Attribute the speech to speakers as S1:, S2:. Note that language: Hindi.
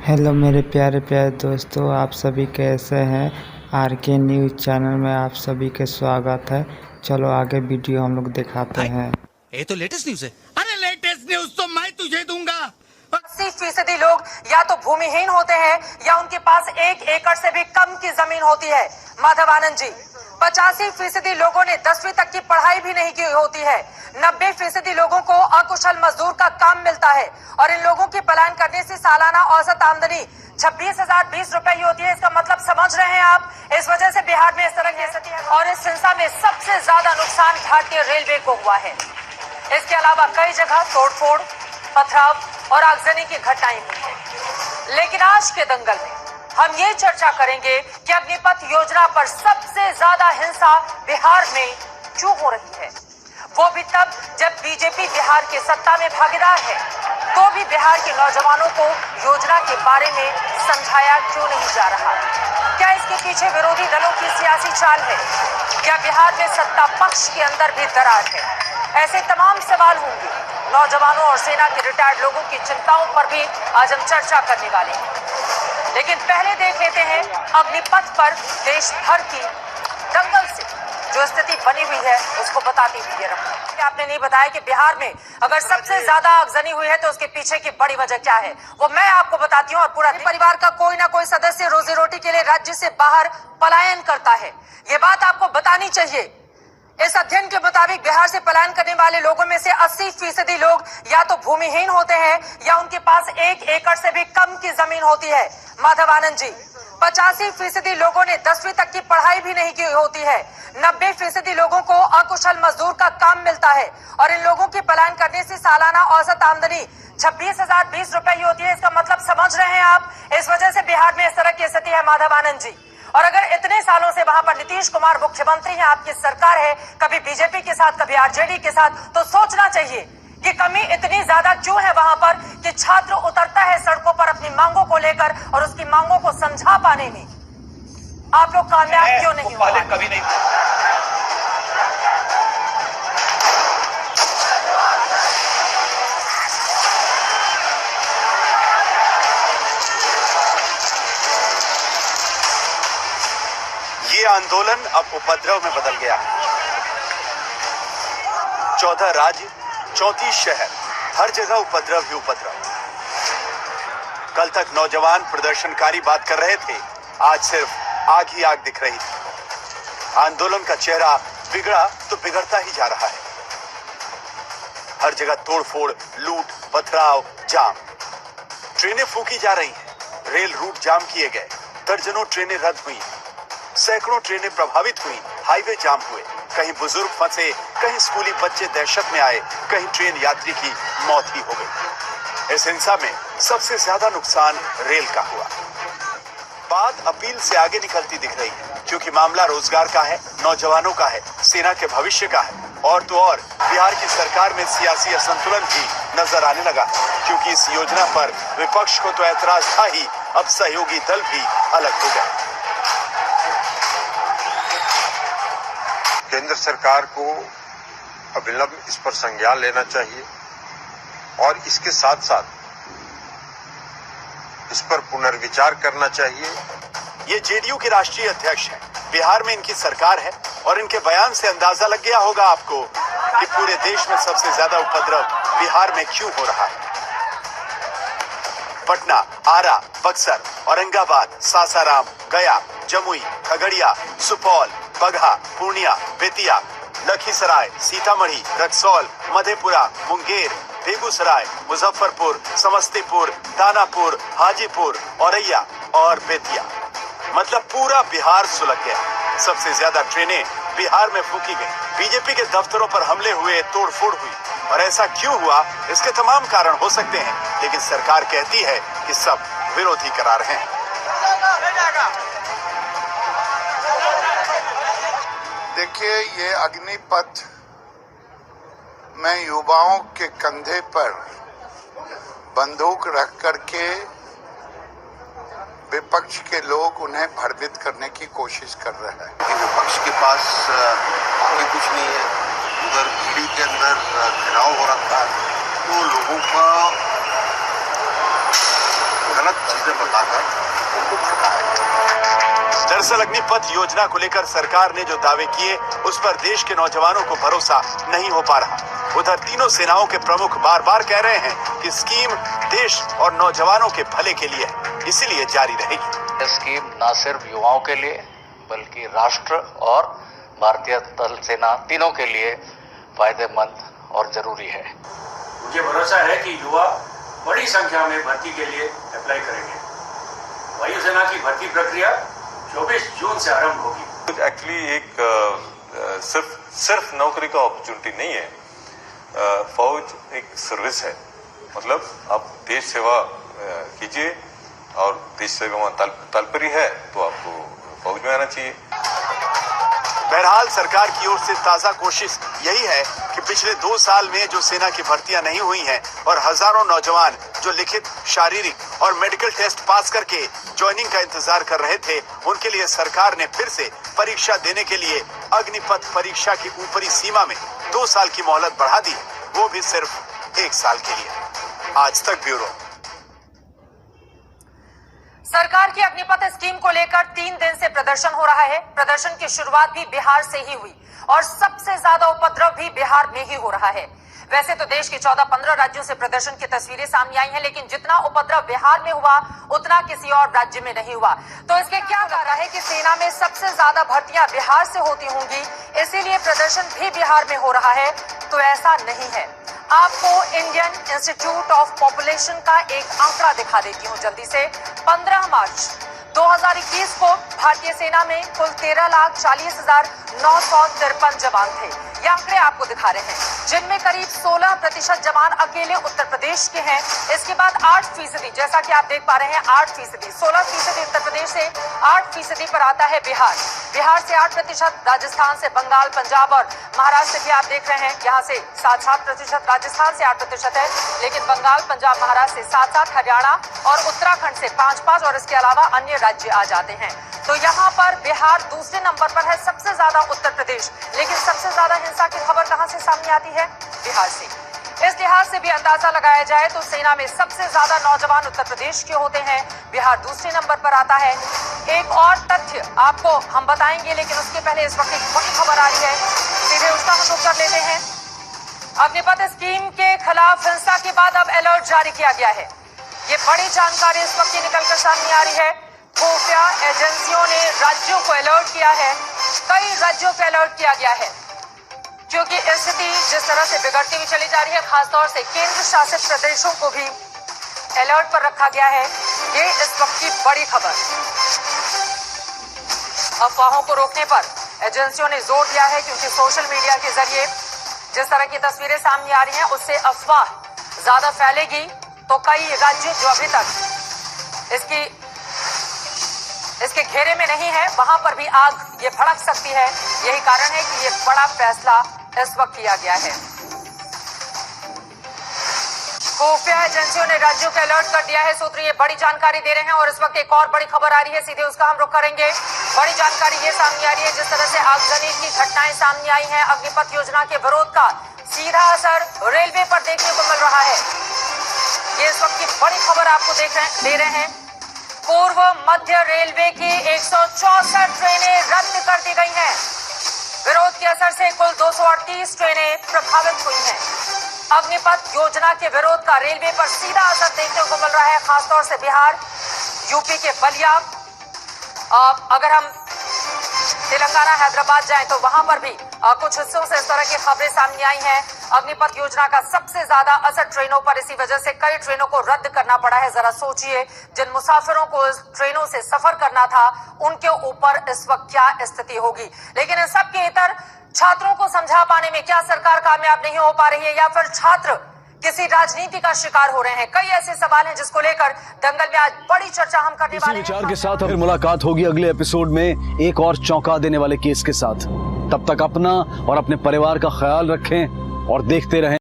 S1: हेलो मेरे प्यारे प्यारे दोस्तों, आप सभी कैसे हैं। आर के न्यूज़ चैनल में आप सभी के स्वागत है। चलो आगे वीडियो हम लोग दिखाते हैं।
S2: ये तो लेटेस्ट न्यूज़ है। अरे लेटेस्ट न्यूज़ तो मैं तुझे दूंगा।
S3: 80% लोग या तो भूमिहीन होते हैं या उनके पास 1 एकड़ से भी कम की जमीन होती है। माधव आनंद जी, 85% लोगों ने 10वीं तक की पढ़ाई भी नहीं की होती है। 90% लोगों को अकुशल मजदूर का काम मिलता है और इन लोगों की पलायन करने से सालाना औसत आमदनी 26,020 रुपए ही होती है। इसका मतलब समझ रहे हैं आप। इस वजह से बिहार में इस तरह की स्थिति है और इस हिंसा में सबसे ज्यादा नुकसान भारतीय रेलवे को हुआ है। इसके अलावा कई जगह तोड़फोड़, पथराव और आगजनी की घटनाएं हुई है। लेकिन आज के दंगल में हम ये चर्चा करेंगे कि अग्निपथ योजना पर सबसे ज्यादा हिंसा बिहार में क्यों हो रही है, वो भी तब जब बीजेपी बिहार के सत्ता में भागीदार है। तो भी बिहार के नौजवानों को योजना के बारे में समझाया क्यों नहीं जा रहा। क्या इसके पीछे विरोधी दलों की सियासी चाल है? क्या बिहार में सत्ता पक्ष के अंदर भी दरार है? ऐसे तमाम सवाल होंगे। नौजवानों और सेना के रिटायर्ड लोगों की चिंताओं पर भी आज हम चर्चा करने वाले हैं। लेकिन पहले देख लेते हैं अग्निपथ पर देश भर की दंगल से जो स्थिति बनी हुई है उसको बताती हुई ये रखूं। आपने नहीं बताया कि बिहार में अगर सबसे ज्यादा आगजनी हुई है तो उसके पीछे की बड़ी वजह क्या है, वो मैं आपको बताती हूँ। और पूरा परिवार का कोई ना कोई सदस्य रोजी रोटी के लिए राज्य से बाहर पलायन करता है, ये बात आपको बतानी चाहिए। इस अध्ययन के मुताबिक बिहार से पलायन करने वाले लोगों में से 80% लोग या तो भूमिहीन होते हैं या उनके पास 1 एकड़ से भी कम की जमीन होती है। माधव आनंद जी, 85% लोगों ने 10वीं तक की पढ़ाई भी नहीं की होती है। 90% लोगों को अकुशल मजदूर का काम मिलता है और इन लोगों की पलायन करने से सालाना औसत आमदनी 26,020 रुपए ही होती है। इसका मतलब समझ रहे हैं आप। इस वजह से बिहार में इस तरह की स्थिति है। माधव आनंद जी, और अगर इतने सालों से वहां पर नीतीश कुमार मुख्यमंत्री हैं, आपकी सरकार है, कभी बीजेपी के साथ कभी आरजेडी के साथ, तो सोचना चाहिए कि कमी इतनी ज्यादा क्यों है वहां पर कि छात्र उतरता है सड़कों पर अपनी मांगों को लेकर और उसकी मांगों को समझा पाने में आप लोग कामयाब क्यों नहीं हो पाए?
S2: कभी नहीं।
S4: ये आंदोलन अब उपद्रव में बदल गया। 14 राज्य, 34 शहर, हर जगह उपद्रव ही उपद्रव। कल तक नौजवान प्रदर्शनकारी बात कर रहे थे, आज सिर्फ आग ही आग दिख रही थी। आंदोलन का चेहरा बिगड़ा तो बिगड़ता ही जा रहा है। हर जगह तोड़फोड़, लूट, पथराव, जाम। ट्रेनें फूकी जा रही हैं, रेल रूट जाम किए गए, दर्जनों ट्रेनें रद्द हुई, सैकड़ों ट्रेनें प्रभावित हुई, हाईवे जाम हुए, कहीं बुजुर्ग फंसे, कहीं स्कूली बच्चे दहशत में आए, कहीं ट्रेन यात्री की मौत ही हो गई। इस हिंसा में सबसे ज्यादा नुकसान रेल का हुआ। बात अपील से आगे निकलती दिख रही है, क्योंकि मामला रोजगार का है, नौजवानों का है, सेना के भविष्य का है। और तो और बिहार की सरकार में सियासी असंतुलन भी नजर आने लगा, क्योंकि इस योजना पर विपक्ष को तो ऐतराज था ही, अब सहयोगी दल भी अलग हो गए।
S5: केंद्र सरकार को अविलंब इस पर संज्ञान लेना चाहिए और इसके साथ साथ इस पर पुनर्विचार करना चाहिए।
S4: ये जेडीयू के राष्ट्रीय अध्यक्ष हैं, बिहार में इनकी सरकार है और इनके बयान से अंदाजा लग गया होगा आपको कि पूरे देश में सबसे ज्यादा उपद्रव बिहार में क्यों हो रहा है। पटना, आरा, बक्सर, औरंगाबाद, सासाराम, गया, जमुई, खगड़िया, सुपौल, बगहा, पूर्णिया, बेतिया, लखीसराय, सीतामढ़ी, रक्सौल, मधेपुरा, मुंगेर, बेगूसराय, मुजफ्फरपुर, समस्तीपुर, दानापुर, हाजीपुर, औरैया और बेतिया, मतलब पूरा बिहार सुलग गया। सबसे ज्यादा ट्रेनें बिहार में फूकी गई, बीजेपी के दफ्तरों पर हमले हुए, तोड़फोड़ हुई। और ऐसा क्यों हुआ, इसके तमाम कारण हो सकते हैं, लेकिन सरकार कहती है कि सब विरोधी करा रहे हैं।
S6: देखिए, ये अग्निपथ में युवाओं के कंधे पर बंदूक रख करके विपक्ष के लोग उन्हें भयभीत करने की कोशिश कर रहे हैं।
S5: विपक्ष के पास आगे कुछ नहीं है, उधर ईडी के अंदर घेराव हो रखा है, तो लोगों का गलत चीजें बताकर उनको भड़काया।
S4: दरअसल अग्निपथ योजना को लेकर सरकार ने जो दावे किए उस पर देश के नौजवानों को भरोसा नहीं हो पा रहा। उधर तीनों सेनाओं के प्रमुख बार बार कह रहे हैं कि स्कीम देश और नौजवानों के भले के लिए इसीलिए जारी रहेगी।
S7: स्कीम न सिर्फ युवाओं के लिए बल्कि राष्ट्र और भारतीय थल सेना तीनों के लिए फायदेमंद और जरूरी है।
S8: मुझे भरोसा है कि युवा बड़ी संख्या में भर्ती के लिए अप्लाई करेंगे। वायुसेना की भर्ती प्रक्रिया 24 जून से आरंभ होगी।
S9: एक्चुअली एक सिर्फ नौकरी का अपॉर्चुनिटी नहीं है। फौज एक सर्विस है, मतलब आप देश सेवा कीजिए और देश सेवा में तात्पर्य है तो आपको फौज में आना चाहिए।
S4: बहरहाल सरकार की ओर से ताजा कोशिश यही है कि पिछले 2 साल में जो सेना की भर्तियां नहीं हुई हैं और हजारों नौजवान जो लिखित, शारीरिक और मेडिकल टेस्ट पास करके ज्वाइनिंग का इंतजार कर रहे थे, उनके लिए सरकार ने फिर से परीक्षा देने के लिए अग्निपथ परीक्षा की ऊपरी सीमा में 2 साल की मोहलत बढ़ा दी, वो भी सिर्फ 1 साल के लिए। आज तक ब्यूरो।
S3: सरकार की अग्निपथ स्कीम को लेकर 3 दिन से प्रदर्शन हो रहा है। प्रदर्शन की शुरुआत भी बिहार से ही हुई और सबसे ज्यादा उपद्रव भी बिहार में ही हो रहा है। वैसे तो देश के 14-15 राज्यों से प्रदर्शन की तस्वीरें सामने आई हैं, लेकिन जितना उपद्रव बिहार में हुआ उतना किसी और राज्य में नहीं हुआ। तो इसके क्या कारण है कि सेना में सबसे ज्यादा भर्तियां बिहार से होती होंगी, इसीलिए प्रदर्शन भी बिहार में हो रहा है? तो ऐसा नहीं है। आपको इंडियन इंस्टीट्यूट ऑफ पॉपुलेशन का एक आंकड़ा दिखा देती हूँ जल्दी से। 15 मार्च 2021 को भारतीय सेना में कुल 13,40,953 जवान थे। ये आंकड़े आपको दिखा रहे हैं, जिनमें करीब 16% जवान अकेले उत्तर प्रदेश के हैं। इसके बाद 8%, जैसा कि आप देख पा रहे हैं 8%, 16% उत्तर प्रदेश से 8% पर आता है बिहार। बिहार से 8%, राजस्थान से, बंगाल, पंजाब और महाराष्ट्र भी आप देख रहे हैं, यहाँ से 7-7%, राजस्थान से 8% है, लेकिन बंगाल, पंजाब, महाराष्ट्र से 7-7, हरियाणा और उत्तराखंड से 5-5 और इसके अलावा अन्य राज्य आ जाते हैं। तो यहाँ पर बिहार दूसरे नंबर पर है, सबसे ज्यादा उत्तर प्रदेश। लेकिन सबसे ज्यादा हिंसा की खबर कहां से सामने आती है? बिहार से। इस लिहाज से भी अंदाजा लगाया जाए तो सेना में सबसे ज्यादा नौजवान उत्तर प्रदेश के होते हैं, बिहार दूसरे नंबर पर आता है। एक और तथ्य आपको हम बताएंगे, लेकिन उसके पहले इस वक्त एक बड़ी खबर आ रही है, सीधे उसका हम रुख कर लेते हैं। अग्निपथ स्कीम के खिलाफ हिंसा के बाद अब अलर्ट जारी किया गया है। ये बड़ी जानकारी इस वक्त निकलकर सामने आ रही है। खुफिया एजेंसियों ने राज्यों को अलर्ट किया है, कई राज्यों को अलर्ट किया गया है, क्योंकि स्थिति जिस तरह से बिगड़ती हुई चली जा रही है, खासतौर से केंद्र शासित प्रदेशों को भी अलर्ट पर रखा गया है। ये इस वक्त की बड़ी खबर। अफवाहों को रोकने पर एजेंसियों ने जोर दिया है, क्योंकि सोशल मीडिया के जरिए जिस तरह की तस्वीरें सामने आ रही हैं, उससे अफवाह ज्यादा फैलेगी तो कई राज्य जो अभी तक इसके घेरे में नहीं है, वहां पर भी आग ये भड़क सकती है। यही कारण है कि ये बड़ा फैसला इस वक्त किया गया है। खुफिया एजेंसियों ने राज्यों को अलर्ट कर दिया है, सूत्र ये बड़ी जानकारी दे रहे हैं। और इस वक्त एक और बड़ी खबर आ रही है, सीधे उसका हम रुख करेंगे। बड़ी जानकारी ये सामने आ रही है, जिस तरह से आगजनी की घटनाएं सामने आई हैं, अग्निपथ योजना के विरोध का सीधा असर रेलवे पर देखने को मिल रहा है। ये इस वक्त की बड़ी खबर आपको दे रहे हैं। पूर्व मध्य रेलवे की 164 ट्रेनें रद्द कर दी गई हैं। विरोध के असर से कुल 238 ट्रेनें प्रभावित हुई हैं। अग्निपथ योजना के विरोध का रेलवे पर सीधा असर देखने को मिल रहा है, खासतौर से बिहार, यूपी के बलिया। अगर हम तेलंगाना, हैदराबाद जाएं तो वहां पर भी कुछ हिस्सों से इस तरह की खबरें सामने आई हैं। अग्निपथ योजना का सबसे ज्यादा असर ट्रेनों पर, इसी वजह से कई ट्रेनों को रद्द करना पड़ा है। जरा सोचिए, जिन मुसाफिरों को इस ट्रेनों से सफर करना था, उनके ऊपर इस वक्त क्या स्थिति होगी। लेकिन इन सब के इतर छात्रों को समझा पाने में क्या सरकार कामयाब नहीं हो पा रही है, या फिर छात्र किसी राजनीति का शिकार हो रहे हैं? कई ऐसे सवाल हैं जिसको लेकर दंगल में आज बड़ी चर्चा हम करने वाले हैं।
S10: इसी विचार के साथ फिर मुलाकात होगी अगले एपिसोड में एक और चौंका देने वाले केस के साथ। तब तक अपना और अपने परिवार का ख्याल रखें और देखते रहें